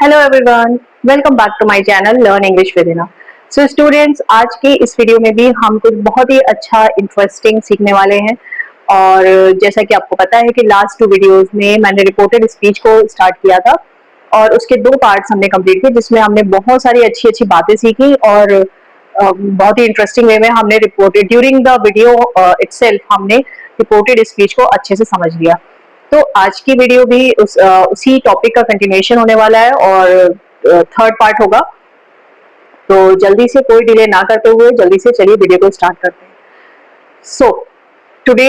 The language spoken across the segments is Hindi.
Hello everyone, welcome back to my channel learn English with Hina. So students, आज की इस वीडियो में भी हम कुछ बहुत ही अच्छा इंटरेस्टिंग सीखने वाले हैं। और जैसा कि आपको पता है कि लास्ट 2 वीडियोस में मैंने रिपोर्टेड स्पीच को स्टार्ट किया था और उसके 2 पार्ट्स हमने कंप्लीट किए, जिसमें हमने बहुत सारी अच्छी-अच्छी बातें सीखी और बहुत ही इंटरेस्टिंग वे में हमने reported during the video itself हमने रिपोर्टेड स्पीच को अच्छे से समझ लिया। तो आज की वीडियो भी उसी टॉपिक का कंटिन्यूएशन होने वाला है और थर्ड पार्ट होगा। तो जल्दी से कोई डिले ना करते हुए जल्दी से चलिए वीडियो को स्टार्ट करते हैं। So today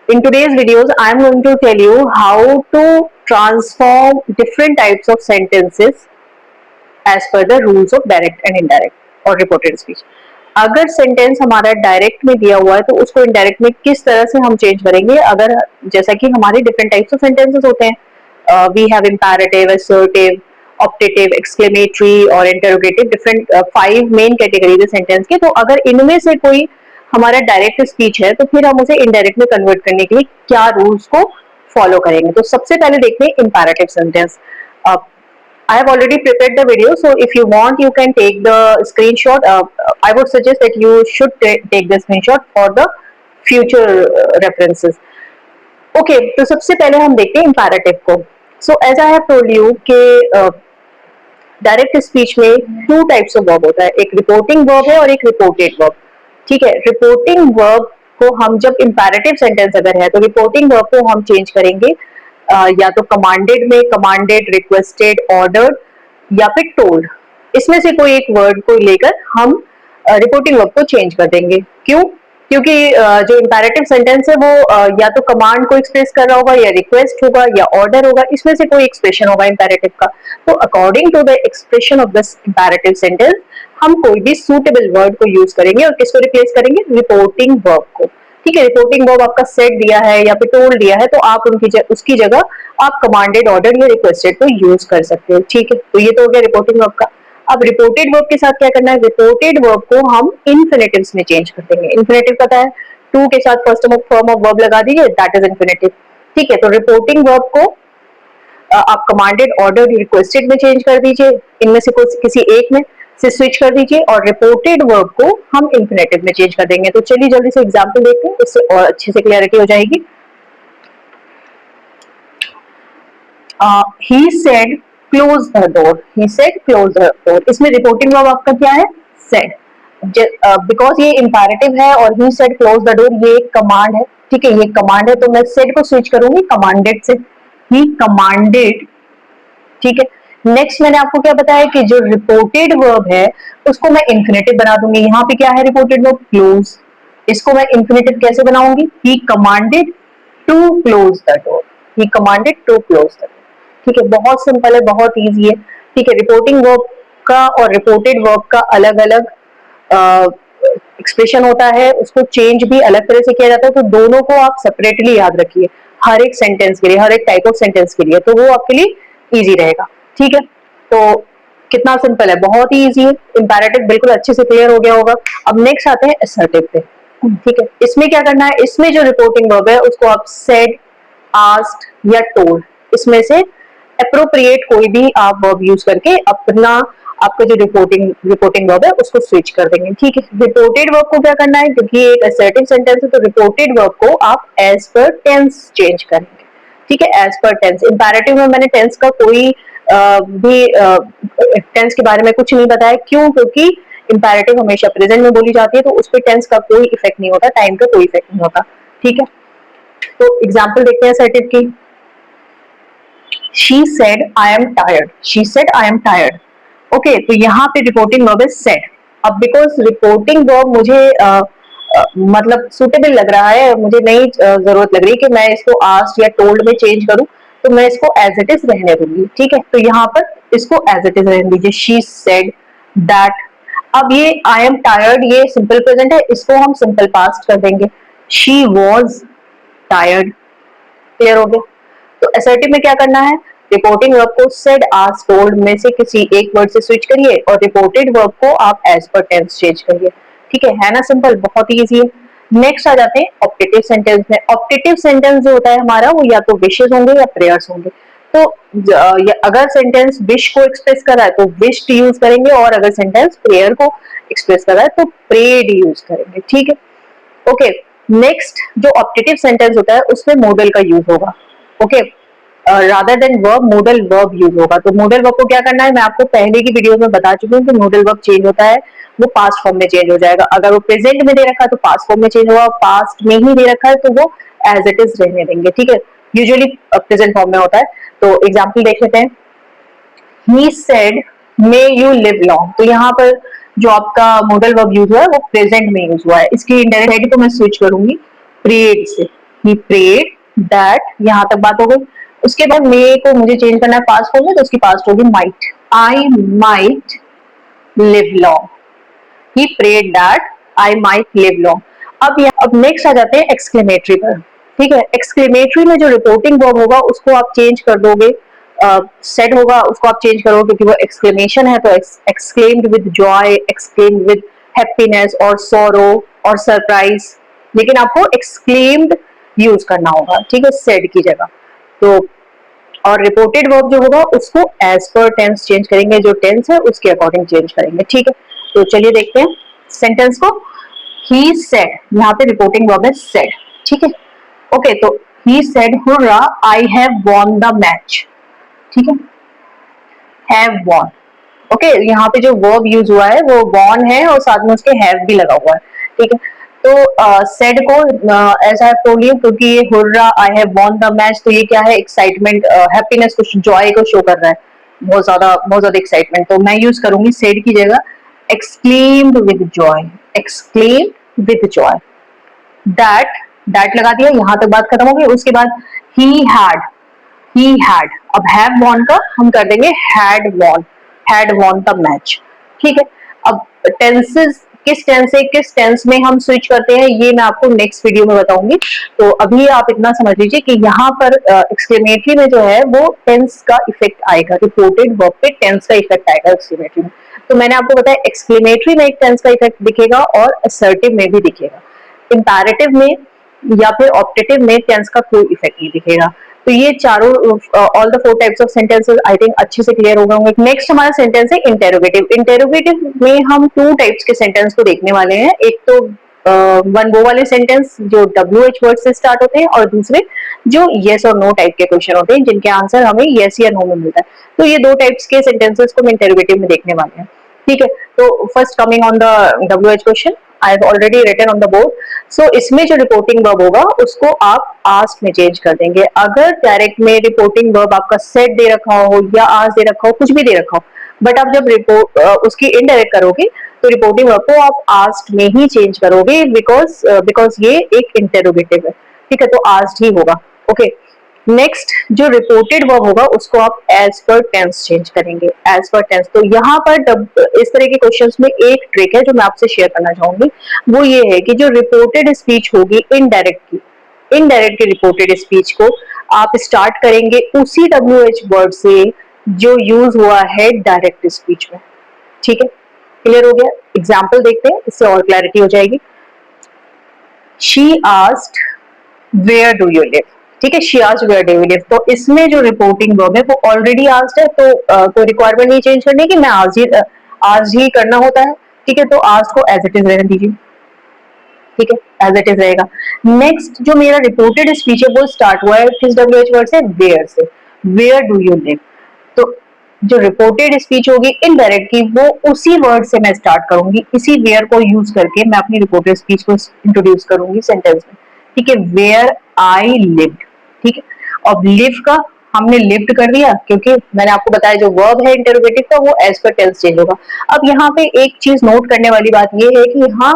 in today's videos I am going to tell you how to transform different types of sentences as per the rules of direct and indirect और reported speech। अगर सेंटेंस हमारा डायरेक्ट में दिया हुआ है तो उसको इनडायरेक्ट में किस तरह से हम चेंज करेंगे। अगर जैसा कि हमारे डिफरेंट टाइप्स ऑफ सेंटेंसेस होते हैं, we have imperative, assertive, optative, exclamatory और इंटरोगेटिव, डिफरेंट 5 मेन कैटेगरीज है सेंटेंस के। तो अगर इनमें से कोई हमारा डायरेक्ट स्पीच है तो फिर हम उसे इनडायरेक्ट में कन्वर्ट करने के लिए क्या रूल्स को फॉलो करेंगे। तो सबसे पहले देखते हैं imperative sentence. I have already prepared the video, so if you want, you can take the screenshot. I would suggest that you should take the screenshot for the future references. Okay, तो सबसे पहले हम देखते हैं imperative को. So as I have told you कि डायरेक्ट स्पीच में 2 टाइप्स ऑफ वर्ब होता है, एक रिपोर्टिंग वर्ब है और एक रिपोर्टेड वर्ब। ठीक है, रिपोर्टिंग वर्ब को हम जब इंपैरेटिव सेंटेंस अगर है तो रिपोर्टिंग वर्ब को हम चेंज करेंगे या तो कमांडेड में, कमांडेड, रिक्वेस्टेड, ऑर्डर्ड या फिर टोल्ड। इसमें से कोई एक वर्ड को लेकर हम रिपोर्टिंग वर्ब को चेंज कर देंगे। क्यों? क्योंकि जो इंपैरेटिव सेंटेंस है वो या तो कमांड को एक्सप्रेस कर रहा होगा या रिक्वेस्ट होगा या ऑर्डर होगा, इसमें से कोई एक्सप्रेशन होगा इंपैरेटिव का। तो according to the expression of this imperative sentence हम कोई भी सूटेबल वर्ड को यूज करेंगे और किसको रिप्लेस करेंगे? रिपोर्टिंग वर्ब को। ठीक है, रिपोर्टिंग वर्ब आपका सेट दिया है या फिर टोल्ड दिया है तो आप उसकी जगह आप कमांडेड, ऑर्डर या रिक्वेस्टेड को यूज कर सकते हो। ठीक है, तो ये तो हो गया रिपोर्टिंग वर्ब का। अब रिपोर्टेड वर्ब के साथ क्या करना है? रिपोर्टेड वर्ब को हम इन्फिनेटिव्स में चेंज कर देंगे। इन्फिनेटिव पता है, टू के साथ फर्स्ट फॉर्म ऑफ वर्ब लगा दीजिए, दैट इज इन्फिनेटिव। ठीक है, तो रिपोर्टिंग वर्ब को आप कमांडेड, ऑर्डर, रिक्वेस्टेड में चेंज कर दीजिए, इनमें से किसी एक में से स्विच कर दीजिए और रिपोर्टेड वर्ब को हम इन्फिनेटिव में चेंज कर देंगे। तो चलिए जल्दी से एग्जांपल देखते हैं, इससे और अच्छे से क्लैरिटी हो जाएगी। he said close the door, he said close the door। इसमें रिपोर्टिंग वर्ब आपका क्या है? said। बिकॉज ये इंपैरेटिव है और he said close the door ये एक कमांड है। ठीक है, ये कमांड है तो मैं said को स्विच करूंगी कमांडेड से, he commanded। ठीक है, नेक्स्ट मैंने आपको क्या बताया कि जो रिपोर्टेड वर्ब है उसको मैं इन्फिनेटिव बना दूंगी। यहाँ पे क्या है रिपोर्टेड वर्ब? क्लोज। इसको मैं इन्फिनेटिव कैसे बनाऊंगी? he commanded to close the door, he commanded to close the door। ठीक है, बहुत सिंपल है, बहुत इजी है। ठीक है, रिपोर्टिंग वर्ब का और रिपोर्टेड वर्ब का अलग अलग एक्सप्रेशन होता है, उसको चेंज भी अलग तरह से किया जाता है। तो दोनों को आप सेपरेटली याद रखिए हर एक सेंटेंस के लिए, हर एक टाइप ऑफ सेंटेंस के लिए, तो वो आपके लिए इजी रहेगा। ठीक है, तो कितना सिंपल है, बहुत ही इजी है। इंपैरेटिव बिल्कुल अच्छे से क्लियर हो गया होगा। अब नेक्स्ट आते हैं असर्टिव पे। ठीक है, इसमें क्या करना है? इसमें जो रिपोर्टिंग वर्ब है उसको आप सेड, आस्क्ड या टोल्ड, इसमें से अप्रोप्रिएट कोई भी आप वर्ब यूज करके आपका जो रिपोर्टिंग वर्ब है उसको स्विच कर देंगे। ठीक है, रिपोर्टेड वर्ब को क्या करना है? क्योंकि ये एक असर्टिव सेंटेंस है तो रिपोर्टेड वर्ब को आप एज पर टेंस चेंज करेंगे। ठीक है, एज पर टेंस। इंपैरेटिव में मैंने टेंस का कोई भी टेंस के बारे में कुछ नहीं बताया। क्यों? क्योंकि इंपैरेटिव हमेशा प्रेजेंट में बोली जाती है तो उस पर टेंस का कोई इफेक्ट नहीं होता, टाइम का कोई इफेक्ट नहीं होता। ठीक है, तो एग्जाम्पल देखते हैं असर्टिव की। She said I am tired, she said I am tired। Okay, तो यहाँ पे रिपोर्टिंग वर्ब है said। अब बिकॉज रिपोर्टिंग वर्ब मुझे मतलब सुटेबल लग रहा है, मुझे नहीं जरूरत लग रही कि मैं इसको आस्क्ड या टोल्ड में चेंज करूं, तो मैं इसको एज इट इज रहने दूंगी। ठीक है, तो यहाँ पर इसको एज इट इज रहने दीजिए। She said that. अब ये आई एम टायर्ड ये सिंपल प्रेजेंट है, इसको हम सिंपल पास्ट कर देंगे। She was tired. क्लियर हो गया? तो असर्टिव में क्या करना है? रिपोर्टिंग वर्ब को सेड, आस्क्ड, टोल्ड में से किसी एक वर्ड से स्विच करिए और रिपोर्टेड वर्ब को आप एज पर टेंस चेंज करिए। ठीक है ना? सिंपल, बहुत ही इजी है। नेक्स्ट आ जाते हैं ऑप्टेटिव सेंटेंस में। ऑप्टेटिव सेंटेंस जो होता है हमारा वो या तो विशेस होंगे या प्रेयर्स होंगे। तो अगर सेंटेंस विश को एक्सप्रेस कर रहा है तो विश्ड यूज करेंगे, और अगर सेंटेंस प्रेयर को एक्सप्रेस कर रहा है तो प्रेड यूज करेंगे, ठीक है। ओके, नेक्स्ट जो ऑप्टेटिव सेंटेंस होता है उसमें मोडल का यूज होगा। Okay, rather than verb, model verb use होगा। तो मोडल वर्ब को क्या करना है, मैं आपको पहले की वीडियो में बता चुकी हूँ कि मोडल वर्ब चेंज होता है, वो पास्ट फॉर्म में चेंज हो जाएगा। अगर वो प्रेजेंट में दे रखा है तो पास्ट फॉर्म में चेंज होगा, पास्ट में ही दे रखा है तो वो एज इट इज रहने देंगे, ठीक है। यूजुअली प्रेजेंट फॉर्म में होता है। तो एग्जाम्पल देख लेते हैं। He said, may you live long। तो यहाँ पर जो आपका मॉडल वर्ब यूज हुआ है वो प्रेजेंट में यूज हुआ है। इसकी इंडायरेक्ट को मैं स्विच करूंगी प्रेड से। He prayed that, यहाँ तक बात हो गई। उसके बाद मे को मुझे चेंज करना है पास्ट फॉर्म में, तो उसकी पास्ट होगी might। I might live long। He prayed that I might live long। अब नेक्स्ट आ जाते हैं एक्सक्लेमेटरी पर, ठीक है। एक्सक्लेमेटरी में जो रिपोर्टिंग वर्ब होगा उसको आप चेंज कर दोगे, सेड होगा उसको आप चेंज करोगे क्योंकि वो एक्सक्लेमेशन है, तो exclaimed with Joy, exclaimed with happiness और सोरो और सरप्राइज, लेकिन आपको एक्सक्लेम्ड यूज करना होगा, ठीक है, सेड की जगह। तो और रिपोर्टेड वर्ब जो होगा उसको एज पर टेंस चेंज करेंगे, जो टेंस है उसके अकॉर्डिंग चेंज करेंगे, ठीक है। तो चलिए देखते हैं सेंटेंस को। He said, यहाँ पे रिपोर्टिंग वर्ब है said, ठीक है। ओके, तो he said, hurrah, I have won the match, ठीक है, have won। ओके, यहाँ पे जो वर्ब यूज हुआ है वो won है और साथ में उसके have भी लगा हुआ है, ठीक है। तो said को ऐसा टोल्ड यू क्योंकि ये hurrah, I have won the match, तो ये क्या है, एक्साइटमेंट, हैप्पीनेस, कुछ जॉय को शो कर रहा है, बहुत ज्यादा एक्साइटमेंट। तो मैं यूज करूंगी said की जगह exclaimed with joy, exclaimed with joy। That लगा दिया, यहां तक बात खत्म हो गई। उसके बाद he had, अब have won का हम कर देंगे had won the match, ठीक है। अब टेंसेस किस टेंस में हम स्विच करते हैं ये मैं आपको नेक्स्ट वीडियो में बताऊंगी। तो अभी आप इतना समझ लीजिए कि यहाँ पर एक्सक्लेमेटरी में जो है वो टेंस का इफेक्ट आएगा, रिपोर्टेड वर्ब पे टेंस का इफेक्ट आएगा एक्सक्लेमेटरी में। तो मैंने आपको बताया एक्सक्लेमेटरी में एक टेंस का इफेक्ट दिखेगा और असर्टिव में भी दिखेगा, इंपैरेटिव में या फिर ऑप्टेटिव में टेंस का कोई इफेक्ट नहीं दिखेगा। तो ये चारों all the 4 types of sentences I think अच्छे से क्लियर हो गए होंगे। नेक्स्ट हमारा सेंटेंस है इंटेरोगेटिव। इंटेरोगेटिव में हम 2 टाइप्स के सेंटेंस को देखने वाले हैं। एक तो वन वो वाले सेंटेंस जो WH वर्ड से स्टार्ट होते हैं, और दूसरे जो येस और नो टाइप के क्वेश्चन होते हैं जिनके आंसर हमें येस या नो में मिलता है। तो ये 2 टाइप्स के सेंटेंसेस को हम इंटेरोगेटिव में देखने वाले हैं, ठीक है। तो first coming on the WH question, I have already written on the board. So इसमें जो रिपोर्टिंग वर्ब होगा उसको आप आस्क में चेंज कर देंगे। अगर डायरेक्ट में रिपोर्टिंग वर्ब आपका सेड दे रखा हो या आस्क दे रखा हो, कुछ भी दे रखा हो, बट आप जब उसकी इनडायरेक्ट करोगे तो रिपोर्टिंग वर्ब को आप आस्क्ड में ही चेंज करोगे, बिकॉज ये एक इंटेरोगेटिव है, ठीक है। तो आस्क्ड ही होगा, ओके। नेक्स्ट जो रिपोर्टेड वर्ब होगा उसको आप एज पर टेंस चेंज करेंगे, एज पर टेंस। तो यहाँ पर इस तरह के क्वेश्चंस में एक ट्रिक है जो मैं आपसे शेयर करना चाहूंगी, वो ये है कि जो रिपोर्टेड स्पीच होगी इनडायरेक्ट की रिपोर्टेड स्पीच को आप स्टार्ट करेंगे उसी WH वर्ड से जो यूज हुआ है डायरेक्ट स्पीच में, ठीक है। क्लियर हो गया? एग्जाम्पल देखते हैं, इससे और क्लैरिटी हो जाएगी। She asked where do you live, ठीक है, she asked where do you live। तो इसमें जो रिपोर्टिंग वर्ब है वो ऑलरेडी आस्क्ड है, तो कोई रिक्वायरमेंट नहीं चेंज करने की, मैं आज ही करना होता है, ठीक है। तो आस्क्ड को एज इट इज रहने दीजिए, ठीक है, एज इट इज रहेगा। नेक्स्ट जो मेरा रिपोर्टेड स्पीच है वो स्टार्ट हुआ है किस WH वर्ड से, वेयर से, वेयर डू यू लिव। तो जो रिपोर्टेड स्पीच होगी इनडायरेक्ट की वो उसी वर्ड से मैं स्टार्ट करूंगी, इसी वेयर को यूज करके मैं अपनी रिपोर्टेड स्पीच को इंट्रोड्यूस करूंगी सेंटेंस में, ठीक है। वेयर आई लिव्ड, ठीक है। अब लिव का हमने लिव्ड कर दिया क्योंकि मैंने आपको बताया जो वर्ब है इंटरोगेटिव का वो एज पर टेंस चेंज होगा। अब यहाँ पे एक चीज नोट करने वाली बात ये है कि यहाँ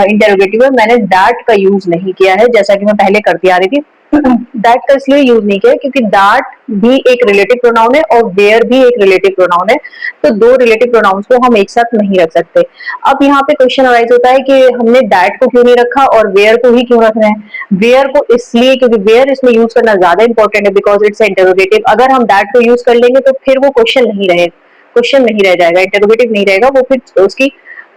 इंटरोगेटिव में मैंने दैट का यूज नहीं किया है, जैसा कि मैं पहले करती आ रही थी। दैट का इसलिए यूज नहीं किया क्योंकि दैट भी एक रिलेटिव प्रोनाउन है और वेयर भी एक रिलेटिव प्रोनाउन है, तो 2 रिलेटिव प्रोनाउंस को हम एक साथ नहीं रख सकते। अब यहाँ पे क्वेश्चन अराइज होता है कि हमने दैट को क्यों नहीं रखा और वेयर को ही क्यों रख रहे हैं। वेयर को इसलिए क्योंकि वेयर इसमें यूज करना ज्यादा इंपॉर्टेंट है, बिकॉज इट्स इंटरोगेटिव। अगर हम दैट को यूज कर लेंगे तो फिर वो क्वेश्चन नहीं रह जाएगा, इंटरोगेटिव नहीं रहेगा, वो फिर उसकी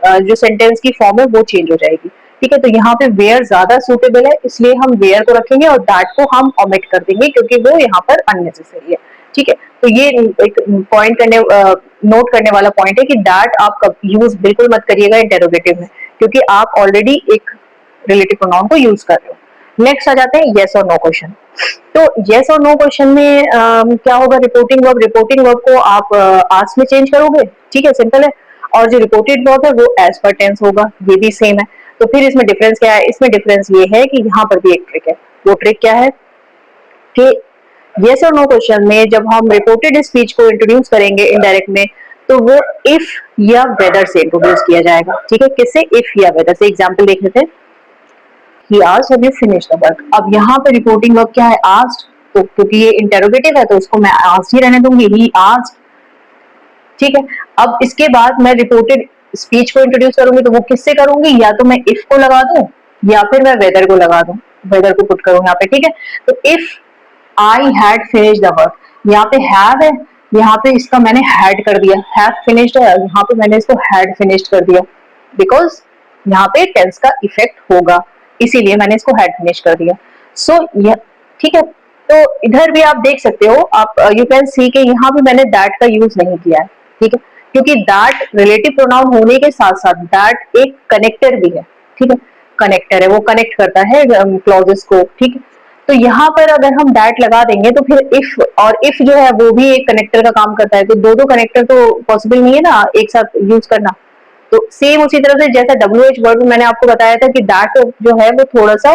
जो सेंटेंस की फॉर्म है वो चेंज हो जाएगी, ठीक है। तो यहाँ पे वेयर ज्यादा सूटेबल है, इसलिए हम वेयर को रखेंगे और दैट को हम ओमिट कर देंगे क्योंकि वो यहाँ पर अननेसेसरी है, ठीक है। तो ये एक पॉइंट करने नोट करने वाला पॉइंट है कि दैट आप यूज बिल्कुल मत करिएगा इंटेरोगेटिव में, क्योंकि आप ऑलरेडी एक रिलेटिव प्रोनाउन को यूज कर रहे हो। नेक्स्ट आ जाते हैं येस और नो क्वेश्चन। तो येस और नो क्वेश्चन में क्या होगा, रिपोर्टिंग वर्ब को आप आस्क में चेंज करोगे, ठीक है, सिंपल है। और जो रिपोर्टेड वर्ब है वो एज पर टेंस होगा, ये भी सेम है। तो फिर इसमें डिफरेंस क्या है, इसमें डिफरेंस ये है कि यहाँ पर भी एक ट्रिक है। वो ट्रिक क्या है कि येस और नो क्वेश्चन में जब हम रिपोर्टेड स्पीच को इंट्रोड्यूस करेंगे इनडायरेक्ट में, तो वो इफ या वेदर से इंट्रोड्यूस किया जाएगा, ठीक है। किससे, इफ या वेदर से। एग्जाम्पल देख लेते हैं, he asked have you finished the work। अब यहाँ पे रिपोर्टिंग वर्ब क्या है, asked। तो क्योंकि ये इंटेरोगेटिव है तो उसको मैं asked ही रहने दूंगी, he asked, ठीक है। अब इसके बाद मैं रिपोर्टेड स्पीच को इंट्रोड्यूस करूंगी, तो वो किससे करूंगी, या तो मैं इफ को लगा दूं या फिर मैं वेदर को लगा दूं, वेदर को पुट करूं यहाँ पे, ठीक है। तो if I had finished the work, यहाँ पे हैव है, यहाँ पे इसका मैंने हैड कर दिया, हैव फिनिश्ड है, यहाँ पे मैंने इसको हैड फिनिश्ड कर दिया, बिकॉज यहाँ पे टेंस का इफेक्ट होगा, इसीलिए मैंने इसको हैड फिनिश कर दिया। सो ठीक है। तो इधर भी आप देख सकते हो, आप यू कैन सी के यहाँ भी मैंने दैट का यूज नहीं किया है, ठीक है, क्योंकि दैट रिलेटिव प्रोनाउन होने के साथ साथ दैट एक कनेक्टर भी है, ठीक है, कनेक्टर है, वो कनेक्ट करता है क्लॉजेस को, ठीक है। तो यहाँ पर अगर हम दैट लगा देंगे तो फिर इफ, और इफ जो है वो भी एक कनेक्टर का काम करता है, तो दो दो कनेक्टर तो पॉसिबल नहीं है ना एक साथ यूज करना। तो सेम उसी तरह से जैसा WH वर्ड में मैंने आपको बताया था कि दैट जो है वो थोड़ा सा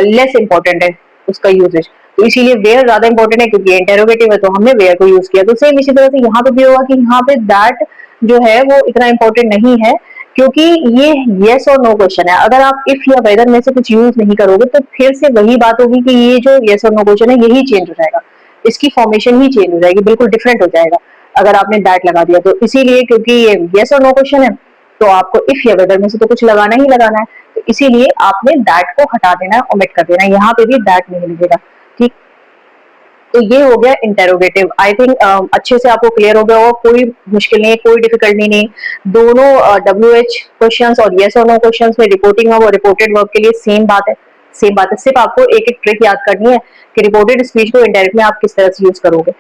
लेस इंपॉर्टेंट है उसका यूजेज, तो इसीलिए वेयर ज्यादा इंपॉर्टेंट है, क्योंकि इंटेरोगेटिव है तो हमने वेयर को यूज किया। तो सेम इसी तरह से यहाँ पे भी होगा कि यहाँ पे दैट जो है वो इतना इंपॉर्टेंट नहीं है, क्योंकि ये येस और नो क्वेश्चन है। अगर आप इफ या वेदर में से कुछ यूज नहीं करोगे तो फिर से वही बात होगी कि ये जो येस और नो क्वेश्चन है यही चेंज हो जाएगा, इसकी फॉर्मेशन ही चेंज हो जाएगी, बिल्कुल डिफरेंट हो जाएगा अगर आपने दैट लगा दिया तो। इसीलिए क्योंकि ये येस और नो क्वेश्चन है तो आपको इफ या वेदर में से तो कुछ लगाना ही लगाना है, तो इसीलिए आपने दैट को हटा देना है, ओमिट कर देना है, यहाँ पे भी दैट नहीं लगेगा, ठीक। तो ये हो गया इंटेरोगेटिव। आई थिंक अच्छे से आपको क्लियर हो गया होगा, कोई मुश्किल नहीं है, कोई डिफिकल्टी नहीं। दोनों WH क्वेश्चंस और येस और नो क्वेश्चंस में रिपोर्टिंग वर्ब और रिपोर्टेड वर्ब के लिए सेम बात है, सेम बात है। सिर्फ आपको एक एक ट्रिक याद करनी है कि रिपोर्टेड स्पीच को इनडायरेक्ट में आप किस तरह से यूज करोगे,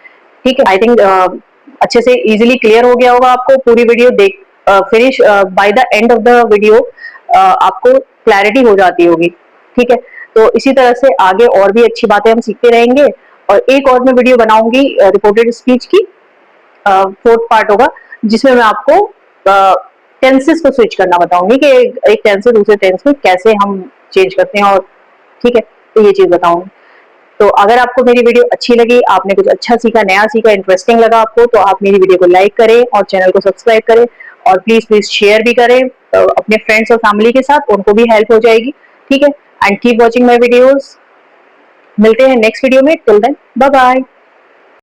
ठीक है। आई थिंक अच्छे से इजिली क्लियर हो गया होगा आपको। पूरी वीडियो देख finish by the end of the video आपको क्लैरिटी हो जाती होगी, ठीक है। तो इसी तरह से आगे और भी अच्छी बातें हम सीखते रहेंगे, और एक और मैं वीडियो बनाऊंगी रिपोर्टेड स्पीच की, 4th पार्ट होगा, जिसमें मैं आपको टेंसेस को स्विच करना बताऊंगी कि एक टेंस से दूसरे टेंस में कैसे हम चेंज करते हैं, और ठीक है, तो ये चीज बताऊंगी। तो अगर आपको मेरी वीडियो अच्छी लगी, आपने कुछ अच्छा सीखा, नया सीखा, इंटरेस्टिंग लगा आपको, तो आप मेरी वीडियो को लाइक करें और चैनल को सब्सक्राइब करें, और प्लीज प्लीज शेयर भी करें अपने फ्रेंड्स और फैमिली के साथ, उनको भी हेल्प हो जाएगी, ठीक है। And keep watching my videos. मिलते हैं नेक्स्ट वीडियो में, टिल देन बाय बाय।